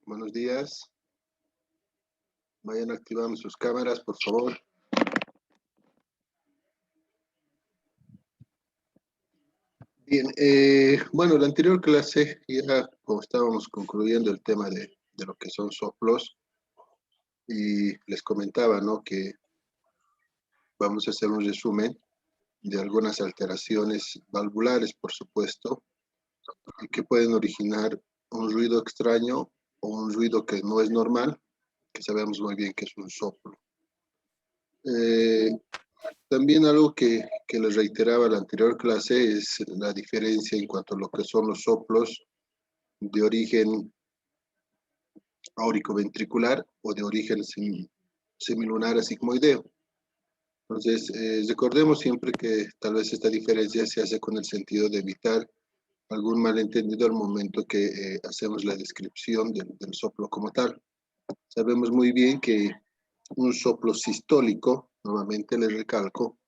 Buenos días. Vayan activando sus cámaras, por favor. Bien, bueno, la anterior clase ya como estábamos concluyendo el tema de lo que son soplos y les comentaba, ¿no?, que vamos a hacer un resumen de algunas alteraciones valvulares, por supuesto, y que pueden originar un ruido extraño o un ruido que no es normal, que sabemos muy bien que es un soplo. También algo que les reiteraba en la anterior clase es la diferencia en cuanto a lo que son los soplos de origen auriculoventricular o de origen semilunar asigmoideo. Entonces, recordemos siempre que tal vez esta diferencia se hace con el sentido de evitar algún malentendido al momento que hacemos la descripción del soplo como tal. Sabemos muy bien que un soplo sistólico, nuevamente les recalco,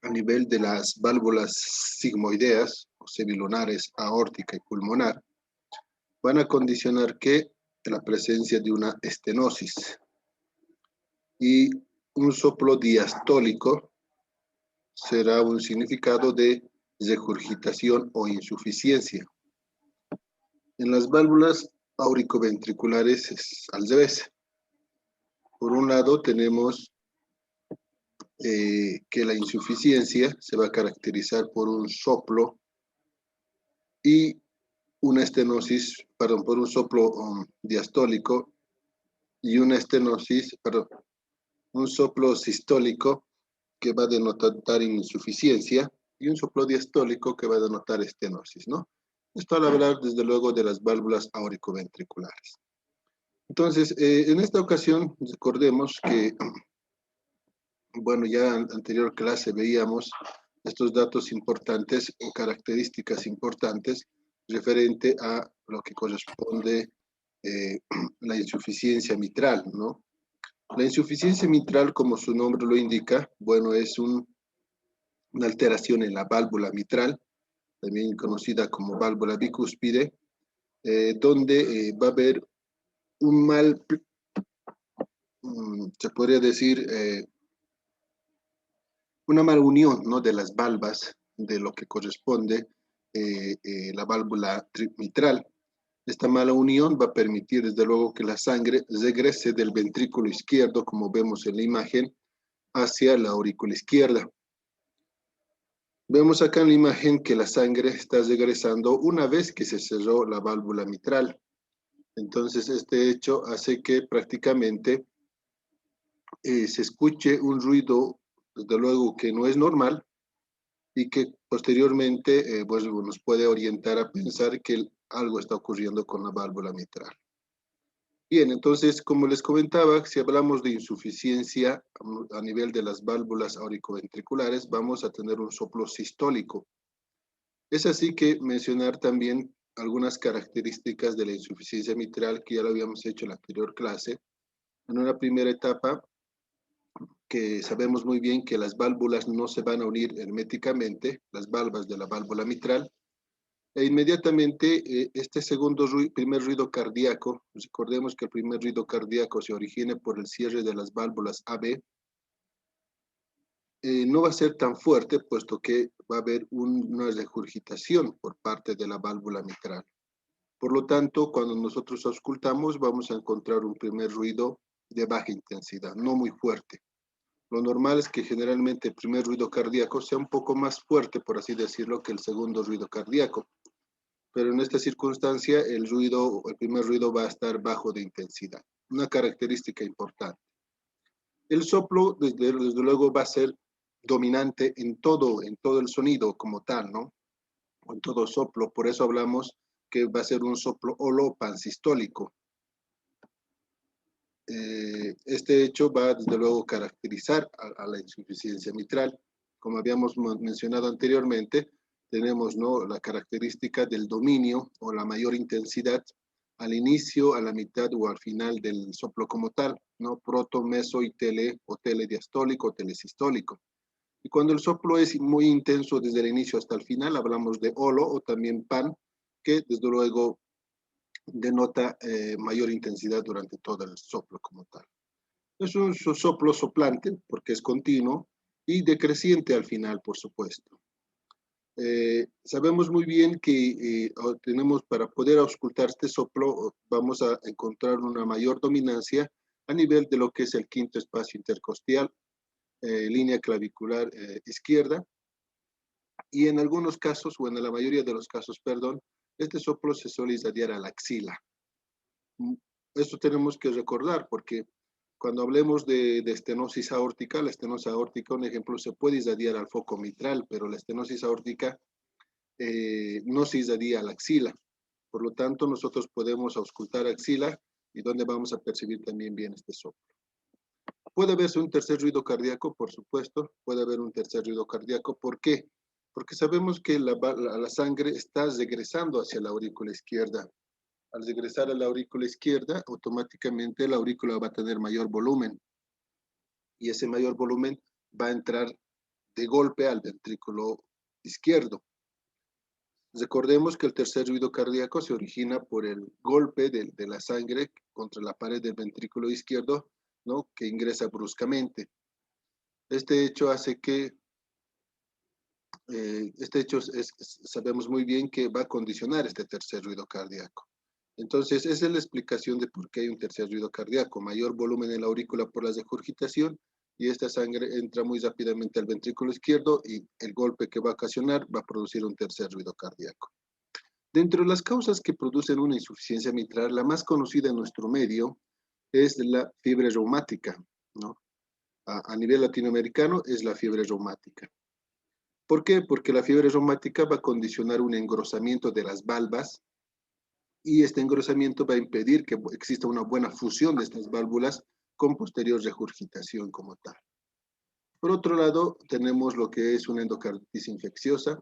a nivel de las válvulas sigmoideas o semilunares, aórtica y pulmonar, van a condicionar que la presencia de una estenosis. Y un soplo diastólico será un significado de regurgitación o insuficiencia. En las válvulas auriculoventriculares es al revés. Por un lado tenemos que la insuficiencia se va a caracterizar por un soplo y una estenosis, perdón, por un soplo diastólico y una estenosis, perdón, un soplo sistólico que va a denotar insuficiencia y un soplo diastólico que va a denotar estenosis, ¿no? Esto al hablar, desde luego, de las válvulas auriculoventriculares. Entonces, en esta ocasión, recordemos que, bueno, ya en anterior clase veíamos estos datos importantes o características importantes referente a lo que corresponde la insuficiencia mitral, ¿no? La insuficiencia mitral, como su nombre lo indica, bueno, es una alteración en la válvula mitral, también conocida como válvula bicúspide, donde va a haber un mal, se podría decir, una mala unión, ¿no?, de las valvas de lo que corresponde la válvula mitral. Esta mala unión va a permitir, desde luego, que la sangre regrese del ventrículo izquierdo, como vemos en la imagen, hacia la aurícula izquierda. Vemos acá en la imagen que la sangre está regresando una vez que se cerró la válvula mitral. Entonces, este hecho hace que prácticamente se escuche un ruido, desde luego, que no es normal y que posteriormente pues, nos puede orientar a pensar que algo está ocurriendo con la válvula mitral. Bien, entonces, como les comentaba, si hablamos de insuficiencia a nivel de las válvulas auriculoventriculares, vamos a tener un soplo sistólico. Es así que mencionar también algunas características de la insuficiencia mitral que ya lo habíamos hecho en la anterior clase. En una primera etapa, que sabemos muy bien que las válvulas no se van a unir herméticamente, las valvas de la válvula mitral, e inmediatamente este primer ruido cardíaco, recordemos que el primer ruido cardíaco se origina por el cierre de las válvulas AB, no va a ser tan fuerte, puesto que va a haber una regurgitación por parte de la válvula mitral. Por lo tanto, cuando nosotros auscultamos, vamos a encontrar un primer ruido de baja intensidad, no muy fuerte. Lo normal es que generalmente el primer ruido cardíaco sea un poco más fuerte, por así decirlo, que el segundo ruido cardíaco. Pero en esta circunstancia, el primer ruido va a estar bajo de intensidad. Una característica importante. El soplo, desde luego, va a ser dominante en todo el sonido como tal, ¿no? O en todo soplo. Por eso hablamos que va a ser un soplo holopansistólico. Este hecho va, desde luego, a caracterizar a la insuficiencia mitral. Como habíamos mencionado anteriormente, tenemos, ¿no?, la característica del dominio o la mayor intensidad al inicio, a la mitad o al final del soplo como tal, ¿no? Proto, meso y tele o telediastólico o telesistólico. Y cuando el soplo es muy intenso desde el inicio hasta el final, hablamos de holo o también pan, que desde luego denota mayor intensidad durante todo el soplo como tal. Es un soplo soplante porque es continuo y decreciente al final, por supuesto. Sabemos muy bien que tenemos, para poder auscultar este soplo, vamos a encontrar una mayor dominancia a nivel de lo que es el quinto espacio intercostal, línea clavicular izquierda, y en algunos casos, o en la mayoría de los casos, perdón, este soplo se suele irradiar a la axila. Esto tenemos que recordar porque cuando hablemos de estenosis aórtica, la estenosis aórtica, un ejemplo, se puede irradiar al foco mitral, pero la estenosis aórtica no se irradia a la axila. Por lo tanto, nosotros podemos auscultar axila y donde vamos a percibir también bien este soplo. Puede haberse un tercer ruido cardíaco, por supuesto, puede haber un tercer ruido cardíaco. ¿Por qué? Porque sabemos que la sangre está regresando hacia la aurícula izquierda. Al regresar a la aurícula izquierda, automáticamente la aurícula va a tener mayor volumen y ese mayor volumen va a entrar de golpe al ventrículo izquierdo. Recordemos que el tercer ruido cardíaco se origina por el golpe de la sangre contra la pared del ventrículo izquierdo, ¿no?, que ingresa bruscamente. Este hecho hace que, sabemos muy bien que va a condicionar este tercer ruido cardíaco. Entonces, esa es la explicación de por qué hay un tercer ruido cardíaco, mayor volumen en la aurícula por la regurgitación, y esta sangre entra muy rápidamente al ventrículo izquierdo y el golpe que va a ocasionar va a producir un tercer ruido cardíaco. Dentro de las causas que producen una insuficiencia mitral, la más conocida en nuestro medio es la fiebre reumática, ¿no? A nivel latinoamericano es la fiebre reumática. ¿Por qué? Porque la fiebre reumática va a condicionar un engrosamiento de las valvas y este engrosamiento va a impedir que exista una buena fusión de estas válvulas con posterior regurgitación como tal. Por otro lado, tenemos lo que es una endocarditis infecciosa,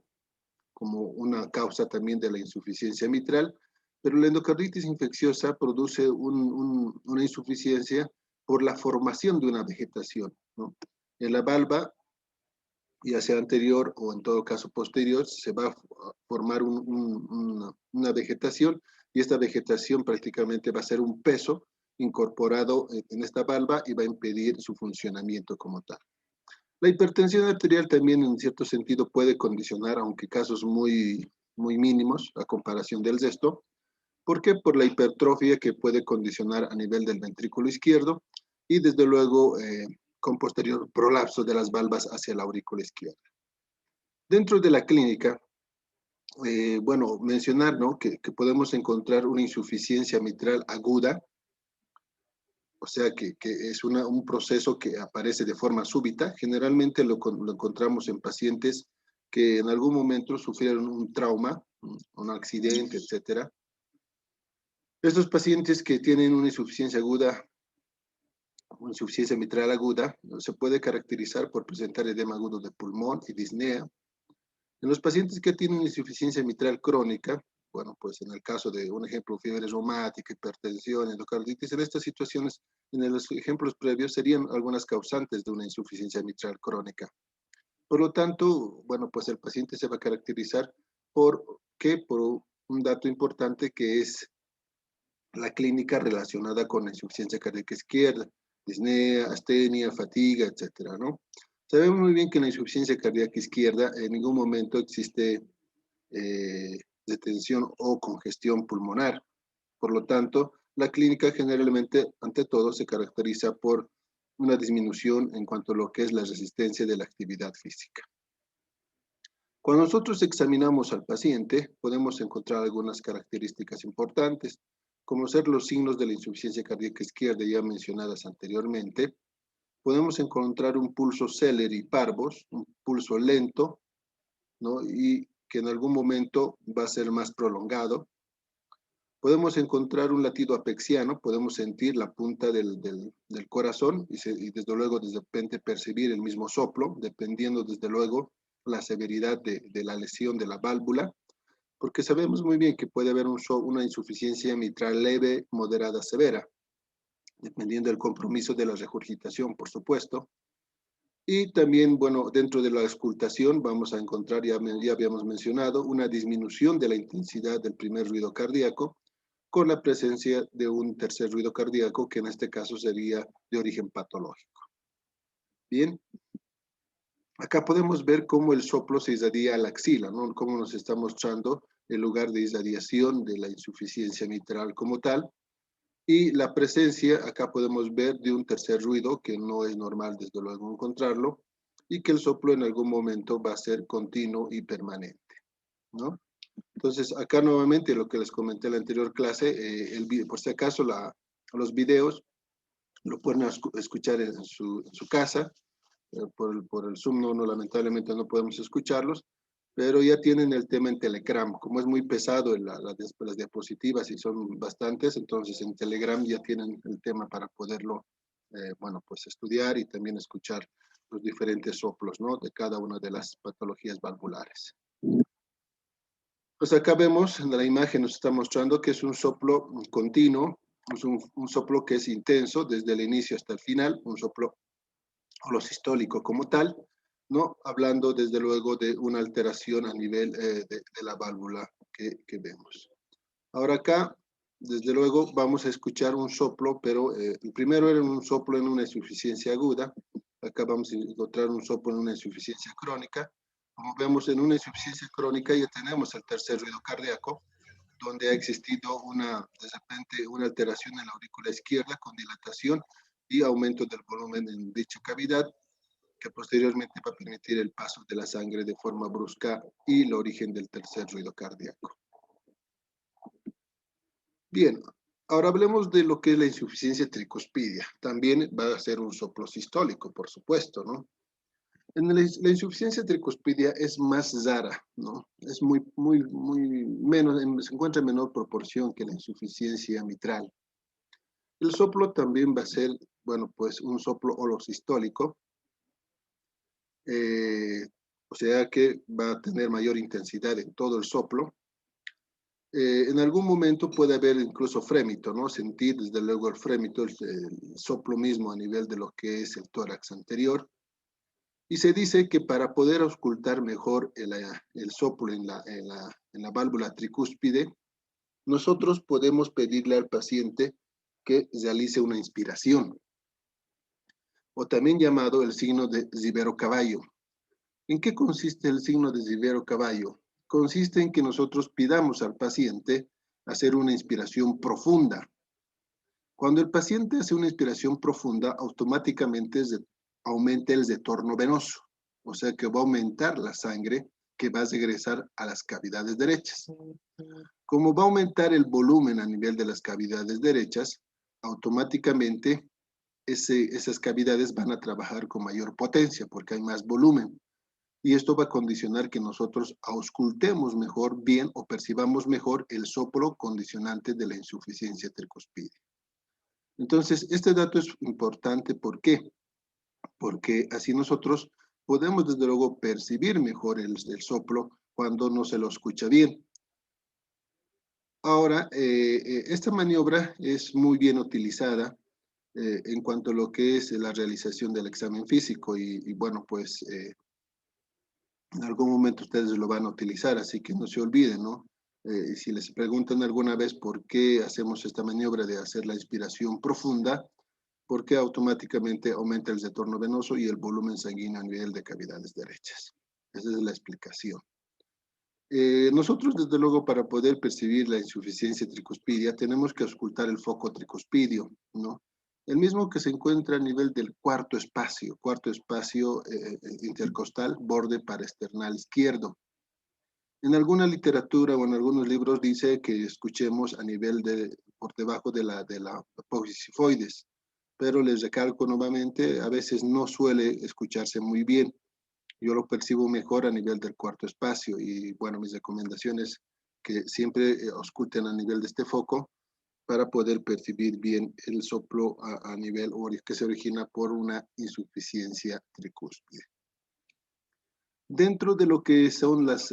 como una causa también de la insuficiencia mitral, pero la endocarditis infecciosa produce una insuficiencia por la formación de una vegetación, ¿no? En la valva, ya sea anterior o en todo caso posterior, se va a formar una vegetación y esta vegetación prácticamente va a ser un peso incorporado en esta valva y va a impedir su funcionamiento como tal. La hipertensión arterial también en cierto sentido puede condicionar, aunque casos muy mínimos a comparación del resto. ¿Por qué? Por la hipertrofia que puede condicionar a nivel del ventrículo izquierdo y desde luego con posterior prolapso de las valvas hacia la aurícula izquierda. Dentro de la clínica, bueno, mencionar, ¿no?, que podemos encontrar una insuficiencia mitral aguda, o sea que es un proceso que aparece de forma súbita. Generalmente lo encontramos en pacientes que en algún momento sufrieron un trauma, un accidente, etcétera. Estos pacientes que tienen una insuficiencia aguda, una insuficiencia mitral aguda, se puede caracterizar por presentar edema agudo de pulmón y disnea. En los pacientes que tienen insuficiencia mitral crónica, bueno, pues en el caso de un ejemplo, fiebre reumática, hipertensión, endocarditis, en estas situaciones, en los ejemplos previos, serían algunas causantes de una insuficiencia mitral crónica. Por lo tanto, bueno, pues el paciente se va a caracterizar por un dato importante que es la clínica relacionada con la insuficiencia cardíaca izquierda, disnea, astenia, fatiga, etcétera, ¿no? Sabemos muy bien que en la insuficiencia cardíaca izquierda en ningún momento existe detención o congestión pulmonar. Por lo tanto, la clínica generalmente, ante todo, se caracteriza por una disminución en cuanto a lo que es la resistencia de la actividad física. Cuando nosotros examinamos al paciente, podemos encontrar algunas características importantes, como ser los signos de la insuficiencia cardíaca izquierda ya mencionadas anteriormente. Podemos encontrar un pulso celeri parvus, un pulso lento, ¿no?, y que en algún momento va a ser más prolongado. Podemos encontrar un latido apexiano, podemos sentir la punta del corazón y desde luego de repente percibir el mismo soplo, dependiendo desde luego la severidad de la lesión de la válvula, porque sabemos muy bien que puede haber una insuficiencia mitral leve, moderada, severa, dependiendo del compromiso de la regurgitación, por supuesto. Y también, bueno, dentro de la auscultación vamos a encontrar, ya habíamos mencionado, una disminución de la intensidad del primer ruido cardíaco, con la presencia de un tercer ruido cardíaco, que en este caso sería de origen patológico. Bien, acá podemos ver cómo el soplo se irradia a la axila, ¿no? Cómo nos está mostrando el lugar de irradiación de la insuficiencia mitral como tal. Y la presencia, acá podemos ver de un tercer ruido, que no es normal desde luego encontrarlo, y que el soplo en algún momento va a ser continuo y permanente, ¿no? Entonces, acá nuevamente lo que les comenté en la anterior clase, por si acaso los videos lo pueden escuchar en su casa, por el Zoom lamentablemente no podemos escucharlos, pero ya tienen el tema en Telegram. Como es muy pesado las diapositivas y son bastantes, entonces en Telegram ya tienen el tema para poderlo, bueno, pues estudiar y también escuchar los diferentes soplos, ¿no? De cada una de las patologías valvulares. Pues acá vemos, en la imagen nos está mostrando que es un soplo continuo, es un soplo que es intenso desde el inicio hasta el final, un soplo holosistólico como tal, ¿no? Hablando desde luego de una alteración a nivel de la válvula que vemos. Ahora acá, desde luego, vamos a escuchar un soplo, pero el primero era un soplo en una insuficiencia aguda, acá vamos a encontrar un soplo en una insuficiencia crónica. Como vemos, en una insuficiencia crónica ya tenemos el tercer ruido cardíaco, donde ha existido de repente una alteración en la aurícula izquierda con dilatación y aumento del volumen en dicha cavidad, que posteriormente va a permitir el paso de la sangre de forma brusca y el origen del tercer ruido cardíaco. Bien, ahora hablemos de lo que es la insuficiencia tricuspidia. También va a ser un soplo sistólico, por supuesto, ¿no? La insuficiencia tricuspidia es más rara, ¿no? Es muy menos, se encuentra en menor proporción que la insuficiencia mitral. El soplo también va a ser, bueno, pues un soplo holosistólico, o sea que va a tener mayor intensidad en todo el soplo. En algún momento puede haber incluso frémito, ¿no? Sentir desde luego el frémito, el soplo mismo a nivel de lo que es el tórax anterior. Y se dice que para poder auscultar mejor el soplo en la válvula tricúspide, nosotros podemos pedirle al paciente que realice una inspiración, o también llamado el signo de Rivero-Cavallo. ¿En qué consiste el signo de Rivero-Cavallo? Consiste en que nosotros pidamos al paciente hacer una inspiración profunda. Cuando el paciente hace una inspiración profunda, automáticamente aumenta el retorno venoso, o sea que va a aumentar la sangre que va a regresar a las cavidades derechas. Como va a aumentar el volumen a nivel de las cavidades derechas, automáticamente esas cavidades van a trabajar con mayor potencia porque hay más volumen. Y esto va a condicionar que nosotros auscultemos mejor, bien, o percibamos mejor el soplo condicionante de la insuficiencia tricuspide. Entonces, este dato es importante, ¿por qué? Porque así nosotros podemos, desde luego, percibir mejor el soplo cuando no se lo escucha bien. Ahora, esta maniobra es muy bien utilizada en cuanto a lo que es la realización del examen físico y bueno, pues en algún momento ustedes lo van a utilizar, así que no se olviden, ¿no? Si les preguntan alguna vez por qué hacemos esta maniobra de hacer la inspiración profunda, porque automáticamente aumenta el retorno venoso y el volumen sanguíneo a nivel de cavidades derechas. Esa es la explicación. Nosotros, desde luego, para poder percibir la insuficiencia tricuspidia, tenemos que auscultar el foco tricuspidio, ¿no? El mismo que se encuentra a nivel del cuarto espacio intercostal, borde parasternal izquierdo. En alguna literatura o en algunos libros dice que escuchemos a nivel por debajo de la apófisis sifoides, pero les recalco nuevamente, a veces no suele escucharse muy bien. Yo lo percibo mejor a nivel del cuarto espacio y bueno, mis recomendaciones que siempre ausculten a nivel de este foco para poder percibir bien el soplo a nivel que se origina por una insuficiencia tricúspide. Dentro de lo que son las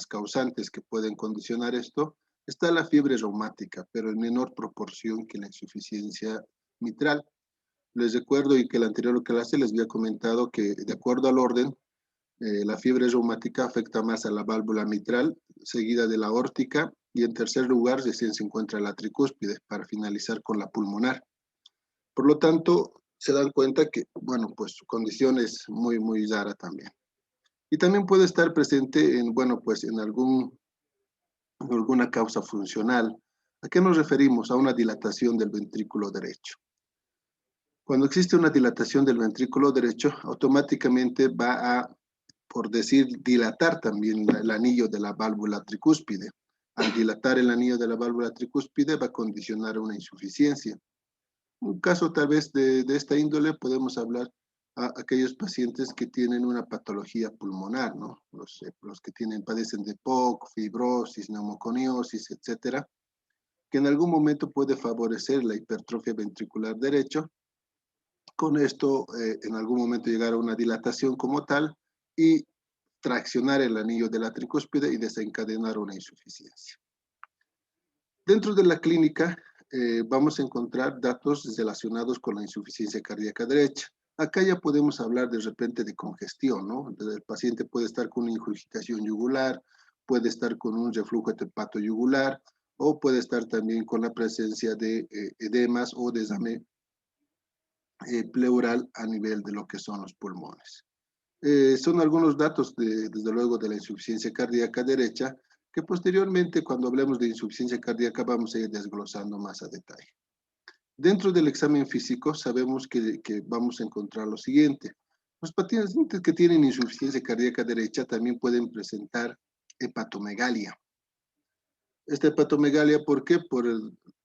causantes que pueden condicionar esto, está la fiebre reumática, pero en menor proporción que la insuficiencia mitral. Les recuerdo y que la anterior clase les había comentado que de acuerdo al orden, La fiebre reumática afecta más a la válvula mitral, seguida de la aórtica, y en tercer lugar recién se encuentra la tricúspide, para finalizar con la pulmonar. Por lo tanto, se dan cuenta que, bueno, pues su condición es muy, muy rara también. Y también puede estar presente en, bueno, pues en alguna causa funcional. ¿A qué nos referimos? A una dilatación del ventrículo derecho. Cuando existe una dilatación del ventrículo derecho, automáticamente va a, por decir, dilatar también el anillo de la válvula tricúspide. Al dilatar el anillo de la válvula tricúspide va a condicionar una insuficiencia. Un caso tal vez de esta índole podemos hablar a aquellos pacientes que tienen una patología pulmonar, ¿no? Los que padecen de POC, fibrosis, neumoconiosis, etcétera, que en algún momento puede favorecer la hipertrofia ventricular derecho. Con esto, en algún momento llegar a una dilatación como tal y traccionar el anillo de la tricúspide y desencadenar una insuficiencia. Dentro de la clínica vamos a encontrar datos relacionados con la insuficiencia cardíaca derecha. Acá ya podemos hablar de repente de congestión, ¿no? El paciente puede estar con una ingurgitación yugular, puede estar con un reflujo hepatoyugular o puede estar también con la presencia de edemas o desame pleural a nivel de lo que son los pulmones. Son algunos datos, desde luego, de la insuficiencia cardíaca derecha, que posteriormente, cuando hablemos de insuficiencia cardíaca, vamos a ir desglosando más a detalle. Dentro del examen físico, sabemos que vamos a encontrar lo siguiente. Los pacientes que tienen insuficiencia cardíaca derecha también pueden presentar hepatomegalia. Esta hepatomegalia, ¿por qué?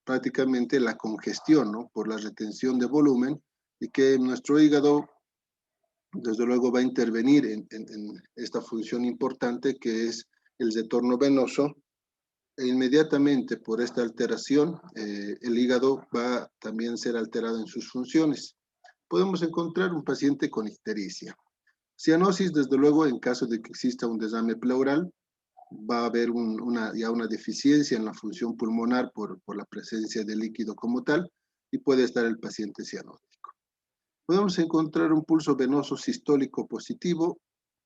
Prácticamente la congestión, ¿no? Por la retención de volumen y que nuestro hígado desde luego va a intervenir en esta función importante que es el retorno venoso, e inmediatamente por esta alteración el hígado va a también ser alterado en sus funciones. Podemos encontrar un paciente con ictericia. Cianosis, desde luego, en caso de que exista un desame pleural, va a haber ya una deficiencia en la función pulmonar por la presencia de líquido como tal, y puede estar el paciente cianótico. Podemos encontrar un pulso venoso sistólico positivo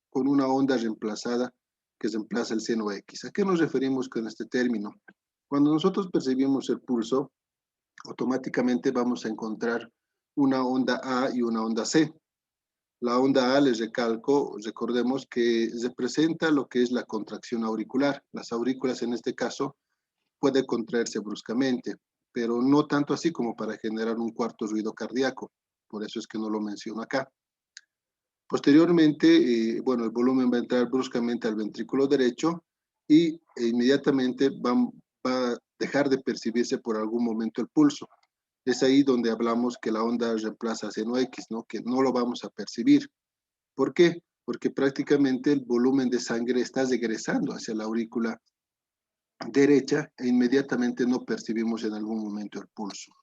con una onda reemplazada que reemplaza el seno X. ¿A qué nos referimos con este término? Cuando nosotros percibimos el pulso, automáticamente vamos a encontrar una onda A y una onda C. La onda A, les recalco, recordemos que representa lo que es la contracción auricular. Las aurículas en este caso puede contraerse bruscamente, pero no tanto así como para generar un cuarto ruido cardíaco. Por eso es que no lo menciono acá. Posteriormente, bueno, el volumen va a entrar bruscamente al ventrículo derecho y inmediatamente va a dejar de percibirse por algún momento el pulso. Es ahí donde hablamos que la onda reemplaza seno X, ¿no? Que no lo vamos a percibir. ¿Por qué? Porque prácticamente el volumen de sangre está regresando hacia la aurícula derecha e inmediatamente no percibimos en algún momento el pulso.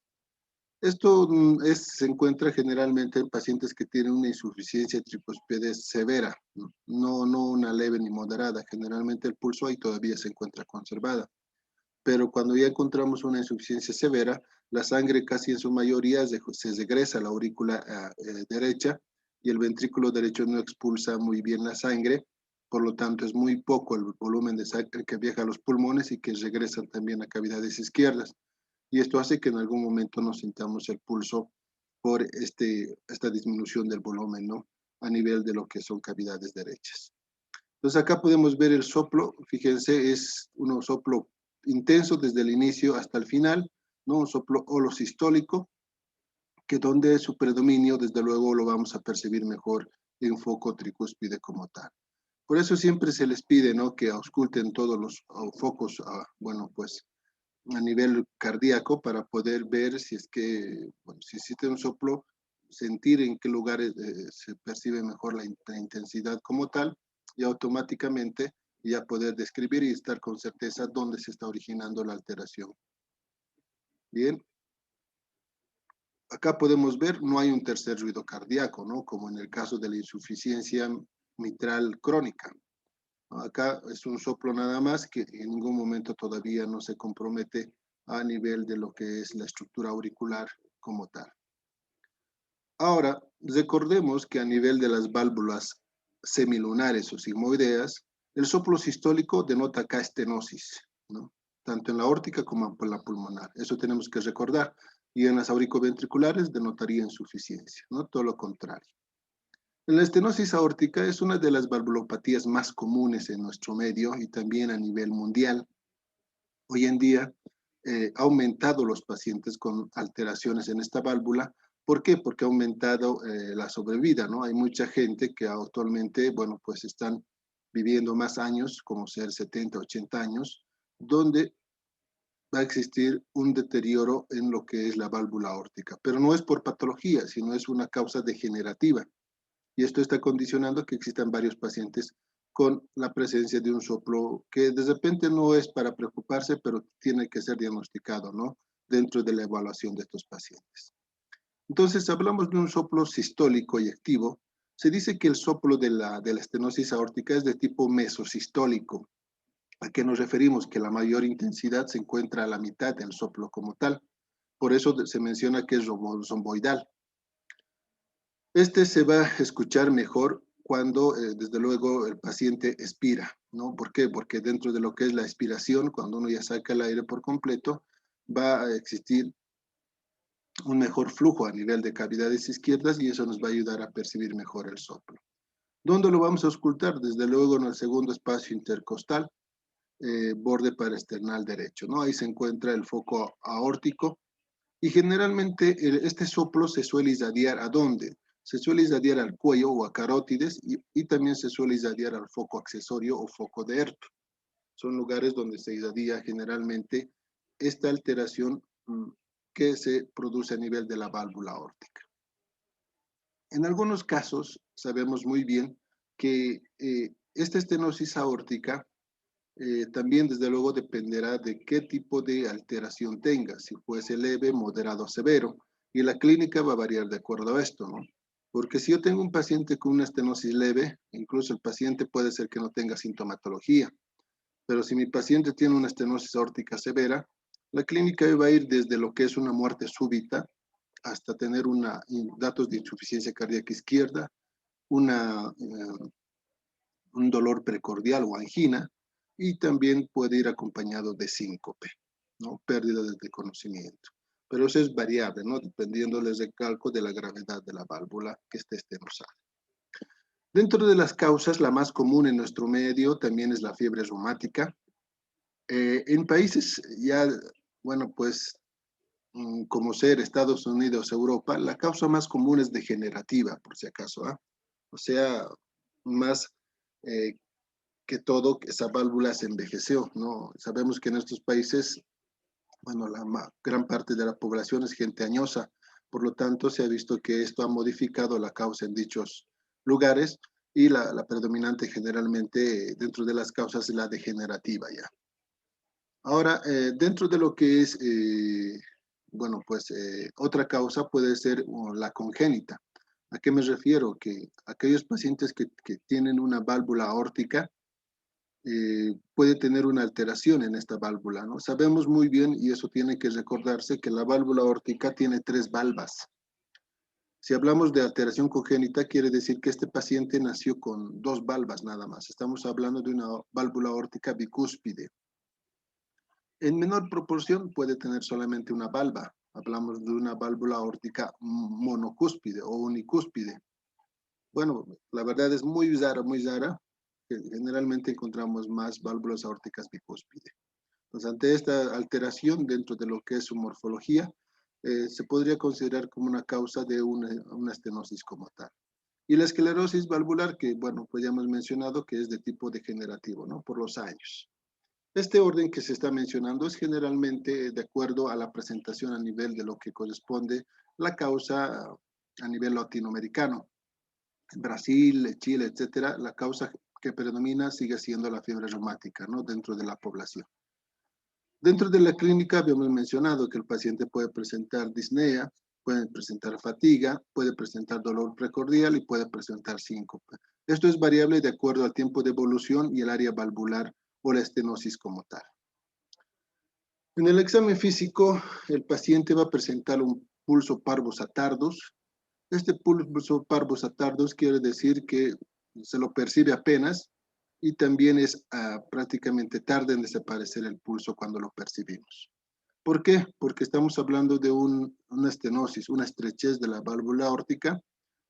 Esto se encuentra generalmente en pacientes que tienen una insuficiencia tricuspide severa, no una leve ni moderada. Generalmente el pulso ahí todavía se encuentra conservada. Pero cuando ya encontramos una insuficiencia severa, la sangre casi en su mayoría se regresa a la aurícula derecha y el ventrículo derecho no expulsa muy bien la sangre, por lo tanto es muy poco el volumen de sangre que viaja a los pulmones y que regresan también a cavidades izquierdas. Y esto hace que en algún momento nos sintamos el pulso por esta disminución del volumen, ¿no? A nivel de lo que son cavidades derechas. Entonces acá podemos ver el soplo, fíjense, es un soplo intenso desde el inicio hasta el final, ¿no? Un soplo holosistólico, que donde su predominio, desde luego, lo vamos a percibir mejor en foco tricúspide como tal. Por eso siempre se les pide, ¿no? Que ausculten todos los focos, bueno, pues a nivel cardíaco para poder ver si es que, bueno, si existe un soplo, sentir en qué lugares se percibe mejor la intensidad como tal y automáticamente ya poder describir y estar con certeza dónde se está originando la alteración. Bien, acá podemos ver, no hay un tercer ruido cardíaco, ¿no? Como en el caso de la insuficiencia mitral crónica. Acá es un soplo nada más que en ningún momento todavía no se compromete a nivel de lo que es la estructura auricular como tal. Ahora, recordemos que a nivel de las válvulas semilunares o sigmoideas, el soplo sistólico denota acá estenosis, ¿no? Tanto en la aórtica como en la pulmonar. Eso tenemos que recordar. Y en las auricoventriculares denotaría insuficiencia, ¿no? Todo lo contrario. La estenosis aórtica es una de las valvulopatías más comunes en nuestro medio y también a nivel mundial. Hoy en día ha aumentado los pacientes con alteraciones en esta válvula. ¿Por qué? Porque ha aumentado la sobrevida, ¿no? Hay mucha gente que actualmente, bueno, pues están viviendo más años, como ser 70, 80 años, donde va a existir un deterioro en lo que es la válvula aórtica. Pero no es por patología, sino es una causa degenerativa. Y esto está condicionando que existan varios pacientes con la presencia de un soplo que de repente no es para preocuparse, pero tiene que ser diagnosticado, ¿no? Dentro de la evaluación de estos pacientes. Entonces, hablamos de un soplo sistólico y activo. Se dice que el soplo de la estenosis aórtica es de tipo mesosistólico. ¿A qué nos referimos? Que la mayor intensidad se encuentra a la mitad del soplo como tal. Por eso se menciona que es romboidal. Este se va a escuchar mejor cuando, desde luego, el paciente expira, ¿no? ¿Por qué? Porque dentro de lo que es la expiración, cuando uno ya saca el aire por completo, va a existir un mejor flujo a nivel de cavidades izquierdas y eso nos va a ayudar a percibir mejor el soplo. ¿Dónde lo vamos a auscultar? Desde luego en el segundo espacio intercostal, borde paraesternal derecho, ¿no? Ahí se encuentra el foco aórtico y generalmente este soplo se suele irradiar ¿a dónde? Se suele irradiar al cuello o a carótides y también se suele irradiar al foco accesorio o foco de Erto. Son lugares donde se irradia generalmente esta alteración que se produce a nivel de la válvula aórtica. En algunos casos sabemos muy bien que esta estenosis aórtica también desde luego dependerá de qué tipo de alteración tenga, si fuese leve, moderado o severo, y la clínica va a variar de acuerdo a esto, ¿no? Porque si yo tengo un paciente con una estenosis leve, incluso el paciente puede ser que no tenga sintomatología, pero si mi paciente tiene una estenosis aórtica severa, la clínica va a ir desde lo que es una muerte súbita hasta tener datos de insuficiencia cardíaca izquierda, un dolor precordial o angina, y también puede ir acompañado de síncope, ¿no? Pérdida de conocimiento. Pero eso es variable, ¿no? Dependiendo, les recalco, de la gravedad de la válvula que esté estenosada. Dentro de las causas, la más común en nuestro medio también es la fiebre reumática. En países ya, bueno, pues, como ser Estados Unidos, Europa, la causa más común es degenerativa, por si acaso, ¿ah? O sea, más que todo, esa válvula se envejeció, ¿no? Sabemos que en estos países, bueno, gran parte de la población es gente añosa, por lo tanto, se ha visto que esto ha modificado la causa en dichos lugares y la predominante generalmente dentro de las causas es la degenerativa ya. Ahora, dentro de lo que es, bueno, pues otra causa puede ser la congénita. ¿A qué me refiero? Que aquellos pacientes que tienen una válvula aórtica, puede tener una alteración en esta válvula, ¿no? Sabemos muy bien, y eso tiene que recordarse, que la válvula aórtica tiene 3 valvas. Si hablamos de alteración congénita, quiere decir que este paciente nació con 2 valvas nada más. Estamos hablando de una válvula aórtica bicúspide. En menor proporción puede tener solamente una valva. Hablamos de una válvula aórtica monocúspide o unicúspide. Bueno, la verdad es muy rara. Generalmente encontramos más válvulas aórticas bicúspide. Entonces, ante esta alteración dentro de lo que es su morfología, se podría considerar como una causa de una estenosis como tal. Y la esclerosis valvular, que bueno, pues ya hemos mencionado que es de tipo degenerativo, ¿no? Por los años. Este orden que se está mencionando es generalmente de acuerdo a la presentación a nivel de lo que corresponde la causa a nivel latinoamericano. Brasil, Chile, etcétera, la causa que predomina sigue siendo la fiebre reumática, ¿no? Dentro de la población. Dentro de la clínica habíamos mencionado que el paciente puede presentar disnea, puede presentar fatiga, puede presentar dolor precordial y puede presentar síncope. Esto es variable de acuerdo al tiempo de evolución y el área valvular o la estenosis como tal. En el examen físico, el paciente va a presentar un pulso parvus a tardus. Este pulso parvus a tardus quiere decir que se lo percibe apenas y también es prácticamente tarde en desaparecer el pulso cuando lo percibimos. ¿Por qué? Porque estamos hablando de una estenosis, una estrechez de la válvula aórtica,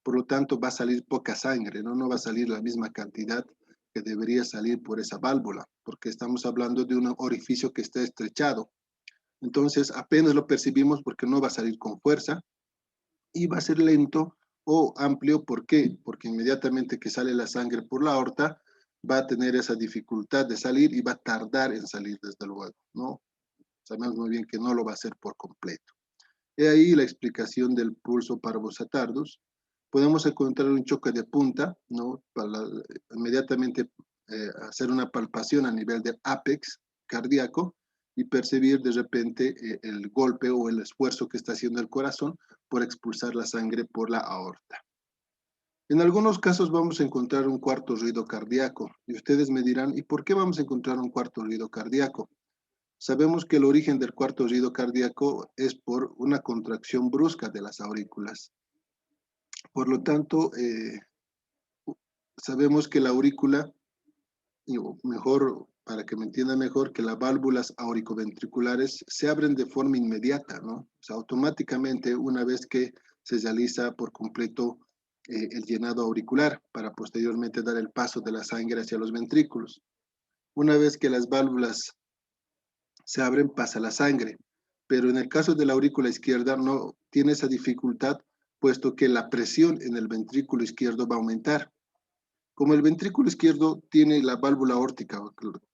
por lo tanto va a salir poca sangre, ¿no? No va a salir la misma cantidad que debería salir por esa válvula, porque estamos hablando de un orificio que está estrechado. Entonces apenas lo percibimos porque no va a salir con fuerza y va a ser lento o amplio. ¿Por qué? Porque inmediatamente que sale la sangre por la aorta, va a tener esa dificultad de salir y va a tardar en salir desde luego, ¿no? Sabemos muy bien que no lo va a hacer por completo. He ahí la explicación del pulso parvus tardus. Podemos encontrar un choque de punta, ¿no? Para inmediatamente hacer una palpación a nivel del apex cardíaco y percibir de repente el golpe o el esfuerzo que está haciendo el corazón por expulsar la sangre por la aorta. En algunos casos vamos a encontrar un cuarto ruido cardíaco y ustedes me dirán, ¿y por qué vamos a encontrar un cuarto ruido cardíaco? Sabemos que el origen del cuarto ruido cardíaco es por una contracción brusca de las aurículas. Por lo tanto, sabemos que la aurícula, o mejor, para que me entienda mejor, que las válvulas auricoventriculares se abren de forma inmediata, ¿no? O sea, automáticamente una vez que se realiza por completo el llenado auricular para posteriormente dar el paso de la sangre hacia los ventrículos. Una vez que las válvulas se abren, pasa la sangre. Pero en el caso de la aurícula izquierda no tiene esa dificultad, puesto que la presión en el ventrículo izquierdo va a aumentar. Como el ventrículo izquierdo tiene la válvula aórtica,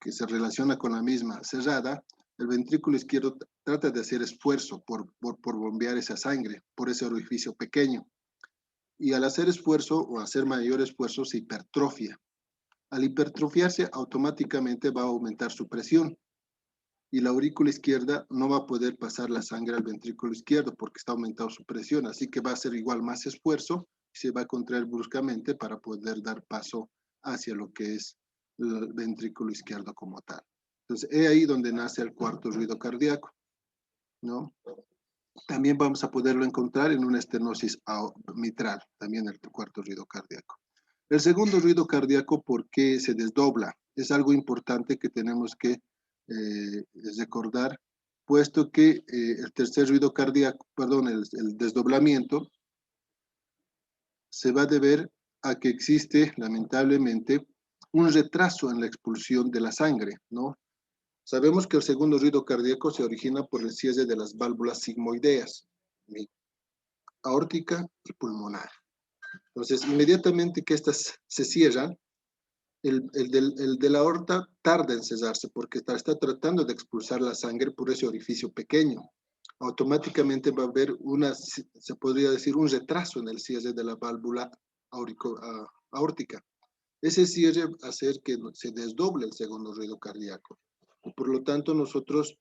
que se relaciona con la misma, cerrada, el ventrículo izquierdo trata de hacer esfuerzo por bombear esa sangre, por ese orificio pequeño. Y al hacer esfuerzo o hacer mayor esfuerzo se hipertrofia. Al hipertrofiarse, automáticamente va a aumentar su presión y la aurícula izquierda no va a poder pasar la sangre al ventrículo izquierdo porque está aumentando su presión, así que va a hacer igual más esfuerzo y se va a contraer bruscamente para poder dar paso hacia lo que es el ventrículo izquierdo como tal. Entonces, es ahí donde nace el cuarto ruido cardíaco, ¿no? También vamos a poderlo encontrar en una estenosis mitral, también el cuarto ruido cardíaco. El segundo ruido cardíaco, ¿por qué se desdobla? Es algo importante que tenemos que recordar, puesto que el tercer ruido cardíaco, perdón, el desdoblamiento, se va a deber a que existe, lamentablemente, un retraso en la expulsión de la sangre, ¿no? Sabemos que el segundo ruido cardíaco se origina por el cierre de las válvulas sigmoideas, aórtica y pulmonar. Entonces, inmediatamente que estas se cierran, el de la aorta tarda en cesarse porque está tratando de expulsar la sangre por ese orificio pequeño. Automáticamente va a haber se podría decir, un retraso en el cierre de la válvula aórtica. Ese cierre va a hacer que se desdoble el segundo ruido cardíaco. Y por lo tanto, nosotros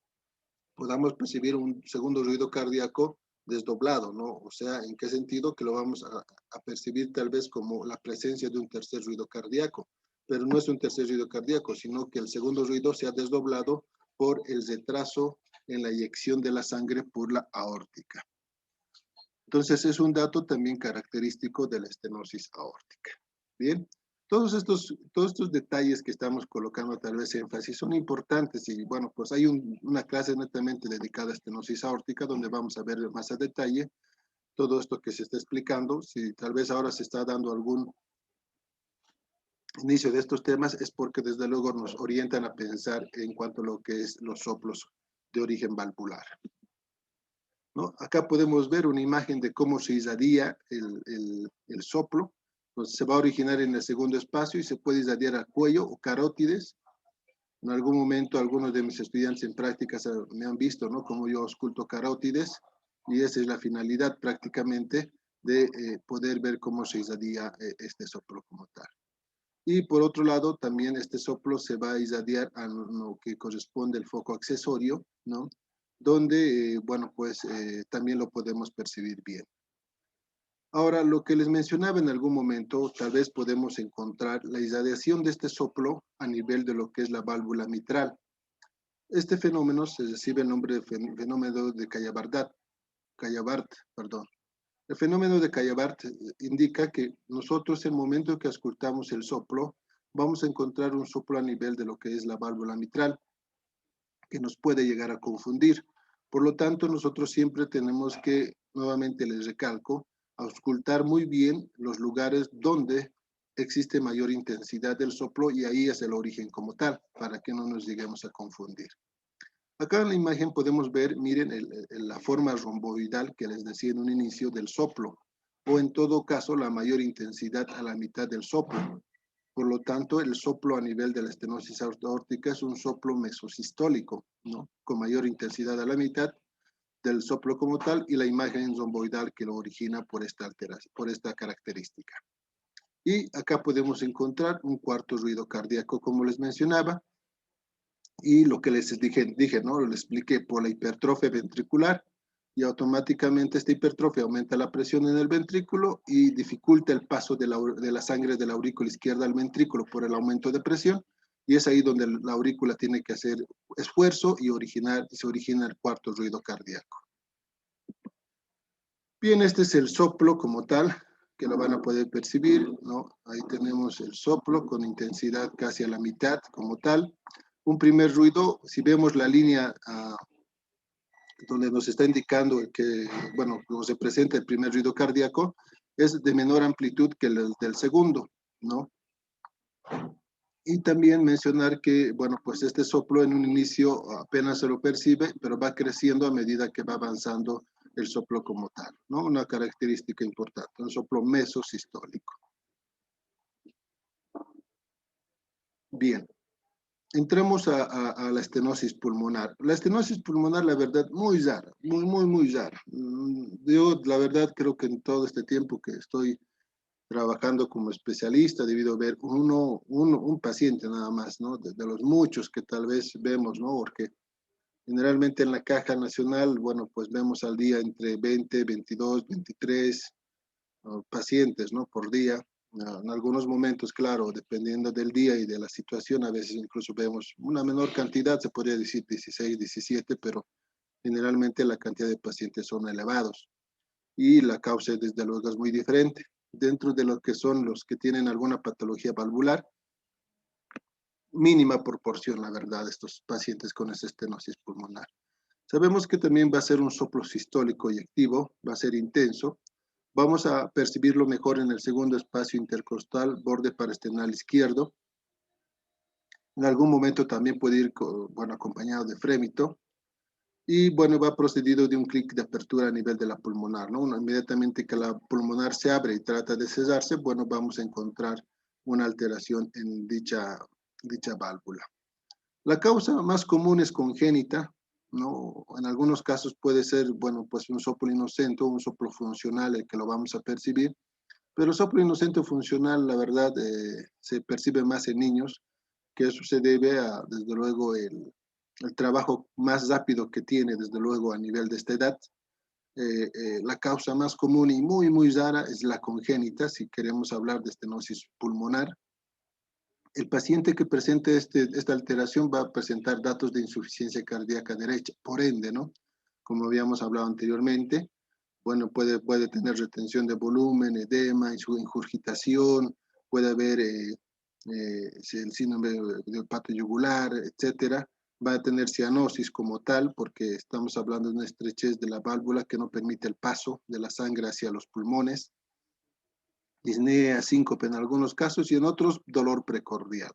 podamos percibir un segundo ruido cardíaco desdoblado, ¿no? O sea, ¿en qué sentido? Que lo vamos a percibir tal vez como la presencia de un tercer ruido cardíaco, pero no es un tercer ruido cardíaco, sino que el segundo ruido se ha desdoblado por el retraso en la eyección de la sangre por la aórtica. Entonces, es un dato también característico de la estenosis aórtica. Bien, todos estos detalles que estamos colocando tal vez énfasis son importantes y bueno, pues hay una clase netamente dedicada a estenosis aórtica donde vamos a ver más a detalle todo esto que se está explicando. Si tal vez ahora se está dando algún inicio de estos temas es porque desde luego nos orientan a pensar en cuanto a lo que es los soplos de origen valvular, ¿no? Acá podemos ver una imagen de cómo se irradia el soplo. Entonces se va a originar en el segundo espacio y se puede irradiar al cuello o carótides. En algún momento algunos de mis estudiantes en prácticas me han visto, ¿no? Como yo ausculto carótides y esa es la finalidad prácticamente de poder ver cómo se irradia este soplo como tal. Y por otro lado, también este soplo se va a irradiar a lo que corresponde al foco accesorio, ¿no? Donde, bueno, pues también lo podemos percibir bien. Ahora, lo que les mencionaba en algún momento, tal vez podemos encontrar la irradiación de este soplo a nivel de lo que es la válvula mitral. Este fenómeno se recibe el nombre de fenómeno de Cajavard, perdón. El fenómeno de Callavart indica que nosotros, en el momento que auscultamos el soplo, vamos a encontrar un soplo a nivel de lo que es la válvula mitral, que nos puede llegar a confundir. Por lo tanto, nosotros siempre tenemos que, nuevamente les recalco, auscultar muy bien los lugares donde existe mayor intensidad del soplo y ahí es el origen como tal, para que no nos lleguemos a confundir. Acá en la imagen podemos ver, miren, la forma romboidal que les decía en un inicio del soplo, o en todo caso la mayor intensidad a la mitad del soplo. Por lo tanto, el soplo a nivel de la estenosis aórtica es un soplo mesosistólico, ¿no? Con mayor intensidad a la mitad del soplo como tal y la imagen romboidal que lo origina por esta alteración, por esta característica. Y acá podemos encontrar un cuarto ruido cardíaco, como les mencionaba, y lo que les dije, ¿no? Les expliqué por la hipertrofia ventricular y automáticamente esta hipertrofia aumenta la presión en el ventrículo y dificulta el paso de la sangre de la aurícula izquierda al ventrículo por el aumento de presión y es ahí donde la aurícula tiene que hacer esfuerzo y se origina el cuarto ruido cardíaco. Bien, este es el soplo como tal, que lo van a poder percibir, ¿no? Ahí tenemos el soplo con intensidad casi a la mitad como tal. Un primer ruido, si vemos la línea donde nos está indicando que, bueno, como se presenta el primer ruido cardíaco, es de menor amplitud que el del segundo, ¿no? Y también mencionar que, bueno, pues este soplo en un inicio apenas se lo percibe, pero va creciendo a medida que va avanzando el soplo como tal, ¿no? Una característica importante, un soplo mesosistólico. Bien, entremos a la estenosis pulmonar. La estenosis pulmonar, la verdad, muy rara, muy rara. Yo, la verdad, creo que en todo este tiempo que estoy trabajando como especialista, debido a ver un paciente nada más, ¿no? De los muchos que tal vez vemos, ¿no? Porque generalmente en la caja nacional, bueno, pues vemos al día entre 20, 22, 23 pacientes, ¿no? Por día. En algunos momentos, claro, dependiendo del día y de la situación, a veces incluso vemos una menor cantidad, se podría decir 16, 17, pero generalmente la cantidad de pacientes son elevados y la causa desde luego es muy diferente. Dentro de lo que son los que tienen alguna patología valvular, mínima proporción, la verdad, de estos pacientes con esa estenosis pulmonar. Sabemos que también va a ser un soplo sistólico y activo, va a ser intenso. Vamos a percibirlo mejor en el segundo espacio intercostal, borde parasternal izquierdo. En algún momento también puede ir, bueno, acompañado de frémito. Y bueno, va procedido de un clic de apertura a nivel de la pulmonar, ¿no? Inmediatamente que la pulmonar se abre y trata de cerrarse, bueno, vamos a encontrar una alteración en dicha válvula. La causa más común es congénita, ¿no? En algunos casos puede ser, bueno, pues un soplo inocente o un soplo funcional el que lo vamos a percibir, pero el soplo inocente o funcional, la verdad, se percibe más en niños, que eso se debe a, desde luego, el trabajo más rápido que tiene, desde luego, a nivel de esta edad. La causa más común y muy rara es la congénita, si queremos hablar de estenosis pulmonar. El paciente que presente esta alteración va a presentar datos de insuficiencia cardíaca derecha, por ende, ¿no? Como habíamos hablado anteriormente, bueno, puede tener retención de volumen, edema, ingurgitación, puede haber el síndrome del pato yugular, etcétera. Va a tener cianosis como tal, porque estamos hablando de una estrechez de la válvula que no permite el paso de la sangre hacia los pulmones. Disnea, síncope en algunos casos y en otros dolor precordial.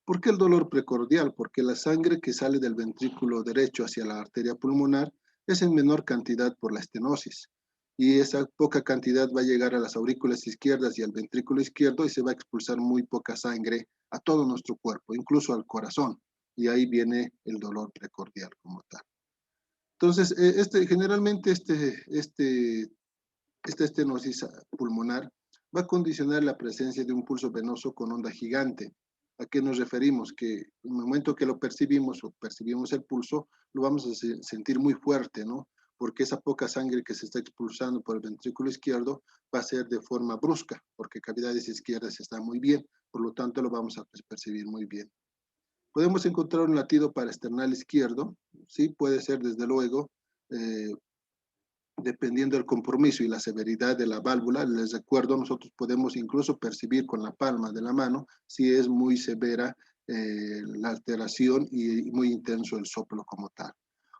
¿Por qué el dolor precordial? Porque la sangre que sale del ventrículo derecho hacia la arteria pulmonar es en menor cantidad por la estenosis y esa poca cantidad va a llegar a las aurículas izquierdas y al ventrículo izquierdo y se va a expulsar muy poca sangre a todo nuestro cuerpo, incluso al corazón, y ahí viene el dolor precordial como tal. Entonces, generalmente esta estenosis pulmonar va a condicionar la presencia de un pulso venoso con onda gigante. ¿A qué nos referimos? Que en el momento que lo percibimos o percibimos el pulso, lo vamos a sentir muy fuerte, ¿no? Porque esa poca sangre que se está expulsando por el ventrículo izquierdo va a ser de forma brusca, porque cavidades izquierdas están muy bien, por lo tanto lo vamos a percibir muy bien. Podemos encontrar un latido parasternal izquierdo, sí, puede ser desde luego dependiendo del compromiso y la severidad de la válvula, les recuerdo, nosotros podemos incluso percibir con la palma de la mano si es muy severa la alteración y muy intenso el soplo como tal.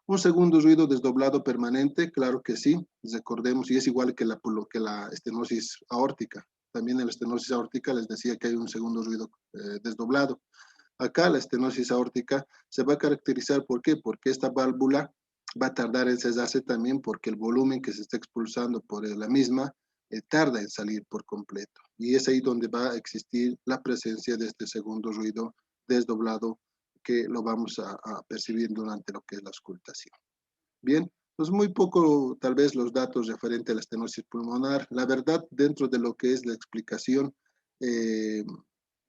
Un segundo ruido desdoblado permanente, claro que sí, recordemos, y es igual que la estenosis aórtica. También en la estenosis aórtica les decía que hay un segundo ruido desdoblado. Acá la estenosis aórtica se va a caracterizar, ¿por qué? Porque esta válvula va a tardar en cesarse también porque el volumen que se está expulsando por la misma tarda en salir por completo. Y es ahí donde va a existir la presencia de este segundo ruido desdoblado que lo vamos a percibir durante lo que es la auscultación. Bien, pues muy poco tal vez los datos referentes a la estenosis pulmonar. La verdad, dentro de lo que es la explicación,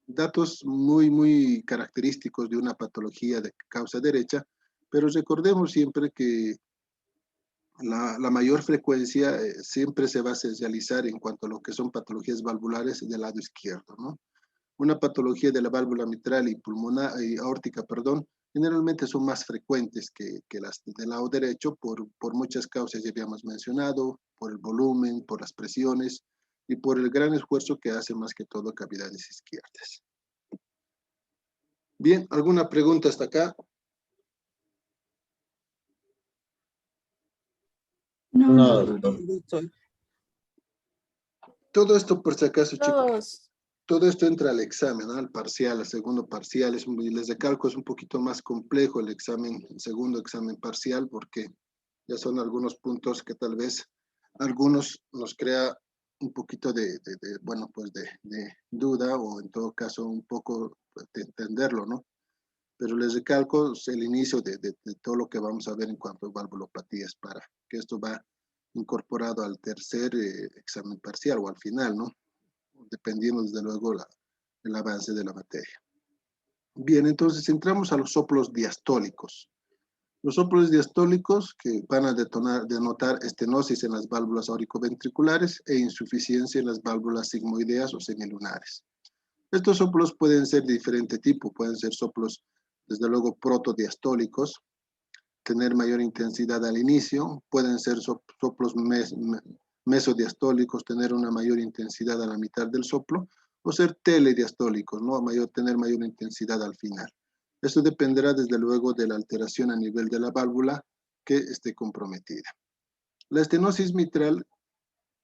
datos muy característicos de una patología de causa derecha, pero recordemos siempre que la mayor frecuencia siempre se va a esencializar en cuanto a lo que son patologías valvulares del lado izquierdo, ¿no? Una patología de la válvula mitral y pulmonar, y aórtica, perdón, generalmente son más frecuentes que las del lado derecho por muchas causas ya habíamos mencionado, por el volumen, por las presiones y por el gran esfuerzo que hace más que todo cavidades izquierdas. Bien, ¿alguna pregunta hasta acá? No, doctor. Todo esto, por si acaso, chicos, Todos. todo esto entra al examen, ¿no? Al parcial, al segundo parcial. Les recalco, es un poquito más complejo el examen, el segundo examen parcial, porque ya son algunos puntos que tal vez algunos nos crea un poquito bueno, pues de duda o en todo caso un poco de entenderlo, ¿no? Pero les recalco el inicio de todo lo que vamos a ver en cuanto a valvulopatías para que esto va incorporado al tercer examen parcial o al final, ¿no? Dependiendo desde luego el avance de la materia. Bien, entonces entramos a los soplos diastólicos. Los soplos diastólicos que van a denotar estenosis en las válvulas auricoventriculares e insuficiencia en las válvulas sigmoideas o semilunares. Estos soplos pueden ser de diferente tipo, pueden ser soplos desde luego protodiastólicos, tener mayor intensidad al inicio, pueden ser soplos mesodiastólicos, tener una mayor intensidad a la mitad del soplo, o ser telediastólicos, ¿no? Tener mayor intensidad al final. Esto dependerá desde luego de la alteración a nivel de la válvula que esté comprometida. La estenosis mitral,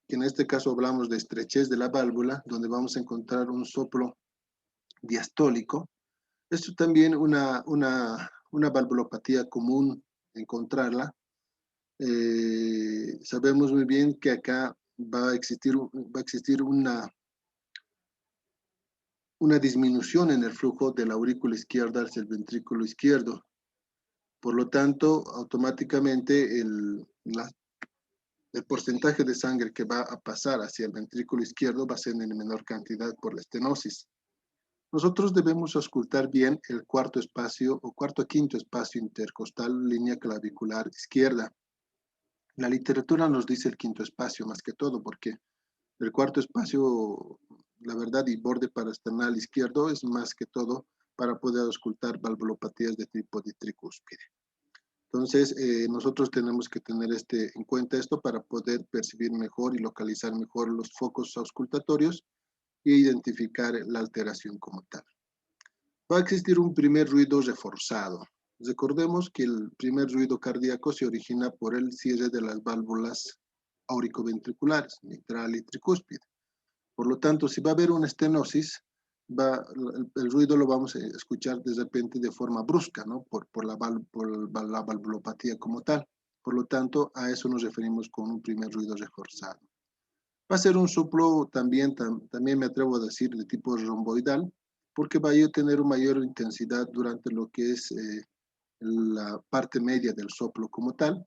que en este caso hablamos de estrechez de la válvula, donde vamos a encontrar un soplo diastólico. Esto también una valvulopatía común encontrarla. Sabemos muy bien que acá va a existir una disminución en el flujo de la aurícula izquierda hacia el ventrículo izquierdo. Por lo tanto, automáticamente el porcentaje de sangre que va a pasar hacia el ventrículo izquierdo va a ser en menor cantidad por la estenosis. Nosotros debemos auscultar bien el cuarto espacio o cuarto a quinto espacio intercostal, línea clavicular izquierda. La literatura nos dice el quinto espacio más que todo, porque el cuarto espacio, la verdad, y borde parasternal izquierdo es más que todo para poder auscultar valvulopatías de tipo de tricúspide. Entonces, nosotros tenemos que tener en cuenta esto para poder percibir mejor y localizar mejor los focos auscultatorios e identificar la alteración como tal. Va a existir un primer ruido reforzado. Recordemos que el primer ruido cardíaco se origina por el cierre de las válvulas auricoventriculares, mitral y tricúspide. Por lo tanto, si va a haber una estenosis, el ruido lo vamos a escuchar de repente de forma brusca, ¿no? Por la valvulopatía como tal. Por lo tanto, a eso nos referimos con un primer ruido reforzado. Va a ser un soplo también me atrevo a decir, de tipo romboidal, porque va a tener una mayor intensidad durante lo que es la parte media del soplo como tal,